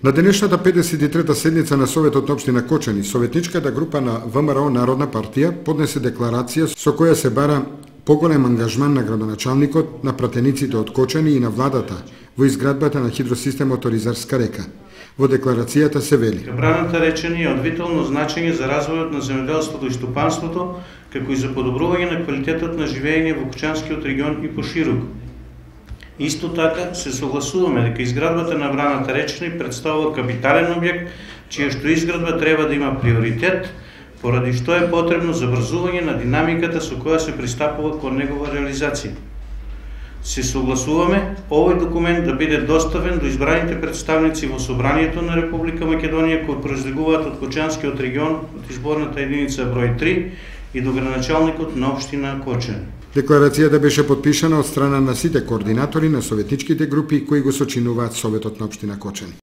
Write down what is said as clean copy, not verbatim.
На денешната 53-та седница на Советот на општина Кочани, советничката група на ВМРО Народна партија поднесе декларација со која се бара поголем ангажман на градоначалникот, на пратениците од Кочани и на владата во изградбата на хидросистемот Оризарска река. Во декларацијата се вели: Браната речени е од витално значење за развојот на земјоделството и стопанството, како и за подобрување на квалитетот на живење во Кочанскиот регион и пошироко. Исто така се согласуваме дека изградбата на браната речени представува капитален објект, чија што изградба треба да има приоритет, поради што е потребно забрзување на динамиката со која се пристапува кон негова реализација. Се согласуваме овој документ да биде доставен до избраните представници во Собранието на Република Македонија кои произлегуваат од Кочанскиот регион од изборната единица број 3 и до градоначалникот на општина Кочани. Декларацијата беше подпишана од страна на сите координатори на советничките групи кои го сочинуваат Советот на општина Кочани.